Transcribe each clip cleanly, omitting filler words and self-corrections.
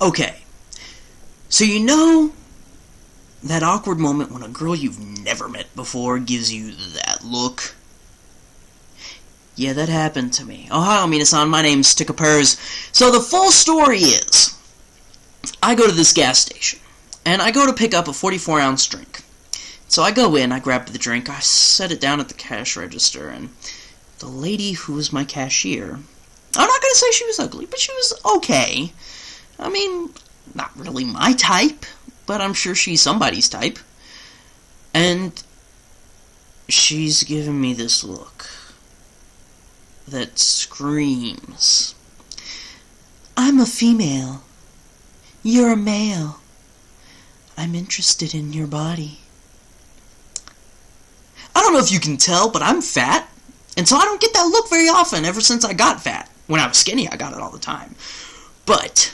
Okay, so you know that awkward moment when a girl you've never met before gives you that look? Yeah, that happened to me. Oh, hi, Minasan, my name's Tqpperz. So the full story is, I go to this gas station, and I go to pick up a 44-ounce drink. So I go in, I grab the drink, I set it down at the cash register, and the lady who was my cashier, I'm not going to say she was ugly, but she was okay. I mean, not really my type, but I'm sure she's somebody's type. And she's giving me this look that screams, I'm a female. You're a male. I'm interested in your body. I don't know if you can tell, but I'm fat, and so I don't get that look very often ever since I got fat. When I was skinny, I got it all the time. But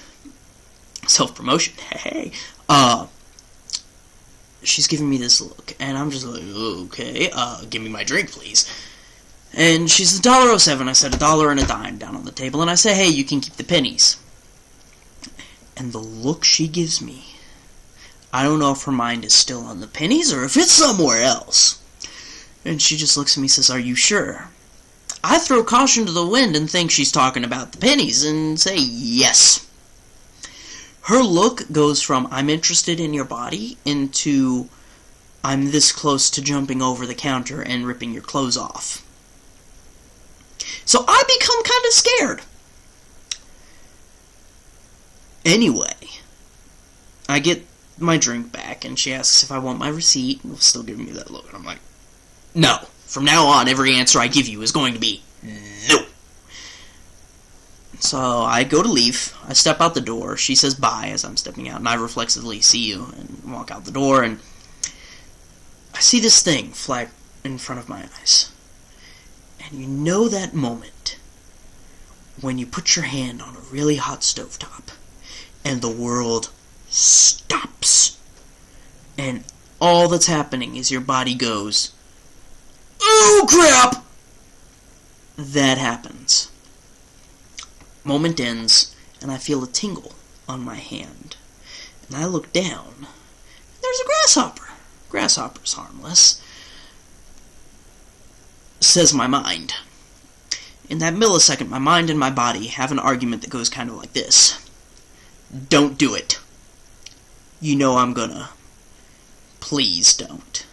self-promotion, hey. She's giving me this look, and I'm just like, okay, give me my drink, please. And she's $1.07. I said $1 and a dime down on the table, and I say, hey, you can keep the pennies. And the look she gives me, I don't know if her mind is still on the pennies or if it's somewhere else. And she just looks at me and says, are you sure? I throw caution to the wind and think she's talking about the pennies and say, yes. Her look goes from, I'm interested in your body, into, I'm this close to jumping over the counter and ripping your clothes off. So I become kind of scared. Anyway, I get my drink back, and she asks if I want my receipt, and still giving me that look, and I'm like, no. From now on, every answer I give you is going to be no. So I go to leave. I step out the door. She says bye as I'm stepping out, and I reflexively see you and walk out the door, and I see this thing fly in front of my eyes. And you know that moment when you put your hand on a really hot stovetop and the world stops, and all that's happening is your body goes, oh crap! That happens. Moment ends, and I feel a tingle on my hand. And I look down. There's a grasshopper. Grasshopper's harmless, says my mind. In that millisecond, my mind and my body have an argument that goes kind of like this. Don't do it. You know I'm gonna. Please don't.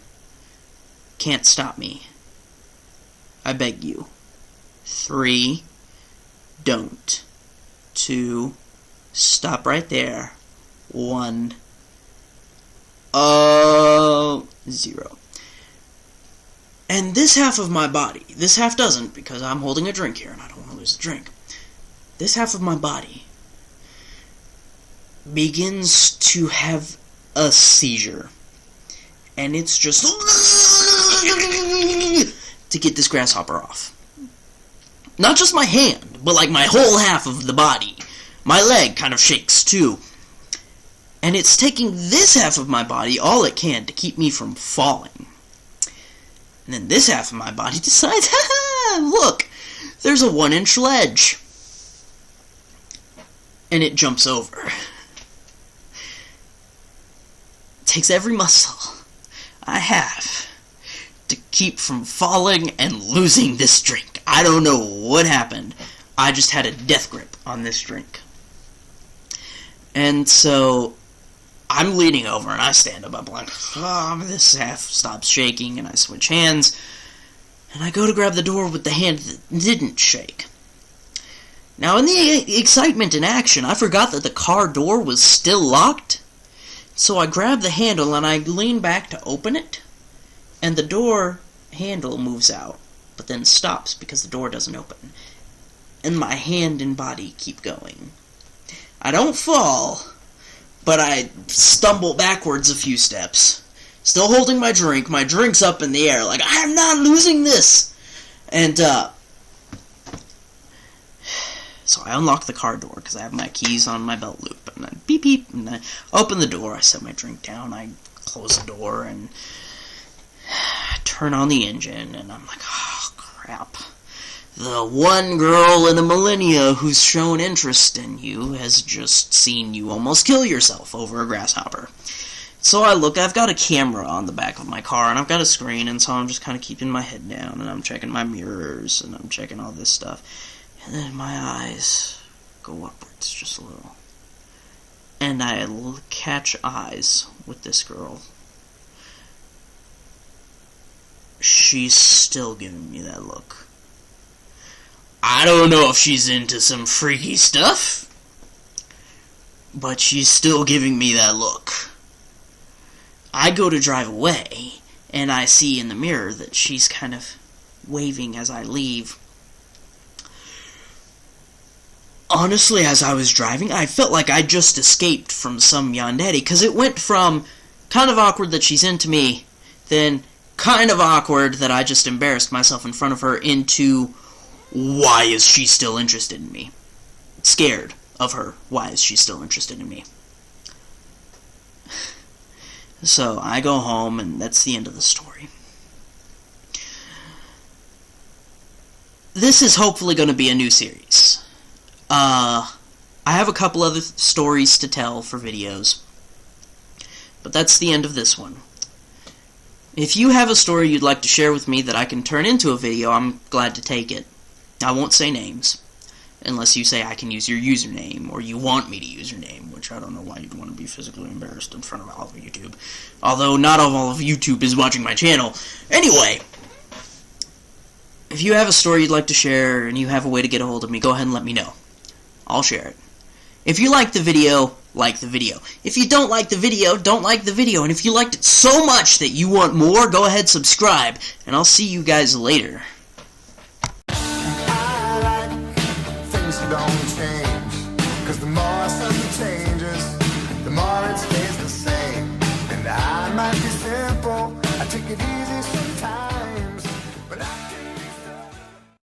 Can't stop me. I beg you. 3, don't. 2, stop right there. 1, 0. And this half of my body, this half doesn't, because I'm holding a drink here and I don't want to lose the drink. This half of my body begins to have a seizure. And it's just to get this grasshopper off. Not just my hand, but like my whole half of the body. My leg kind of shakes too. And it's taking this half of my body all it can to keep me from falling. And then this half of my body decides, ha-ha, look, there's a 1-inch ledge. And it jumps over. It takes every muscle I have to keep from falling and losing this drink. I don't know what happened. I just had a death grip on this drink. And so I'm leaning over and I stand up. I'm like, this half stops shaking, and I switch hands. And I go to grab the door with the hand that didn't shake. Now, in the excitement and action, I forgot that the car door was still locked. So I grab the handle and I lean back to open it. And the door handle moves out, but then stops because the door doesn't open. And my hand and body keep going. I don't fall, but I stumble backwards a few steps. Still holding my drink. My drink's up in the air, like, I'm not losing this! And, so I unlock the car door, because I have my keys on my belt loop. And I beep beep, and I open the door, I set my drink down, I close the door, and I turn on the engine, and I'm like, oh, crap. the one girl in a millennia who's shown interest in you has just seen you almost kill yourself over a grasshopper. So I look, I've got a camera on the back of my car, and I've got a screen, and so I'm just kind of keeping my head down, and I'm checking my mirrors, and I'm checking all this stuff. And then my eyes go upwards just a little. And I catch eyes with this girl. She's still giving me that look. I don't know if she's into some freaky stuff, but she's still giving me that look. I go to drive away, and I see in the mirror that she's kind of waving as I leave. Honestly, as I was driving, I felt like I just escaped from some yandere, because it went from kind of awkward that she's into me, then kind of awkward that I just embarrassed myself in front of her, into why is she still interested in me? Scared of her. Why is she still interested in me? So I go home, and that's the end of the story. This is hopefully going to be a new series. I have a couple other stories to tell for videos, but that's the end of this one. If you have a story you'd like to share with me that I can turn into a video, I'm glad to take it. I won't say names, unless you say I can use your username, or you want me to use your name, which I don't know why you'd want to be physically embarrassed in front of all of YouTube. Although not all of YouTube is watching my channel. Anyway, if you have a story you'd like to share, and you have a way to get a hold of me, go ahead and let me know. I'll share it. If you like the video, like the video. If you don't like the video, don't like the video. And if you liked it so much that you want more, go ahead, subscribe, and I'll see you guys later. Don't change, 'cause the more something changes, the more it stays the same. And I might be simple, I take it easy sometimes.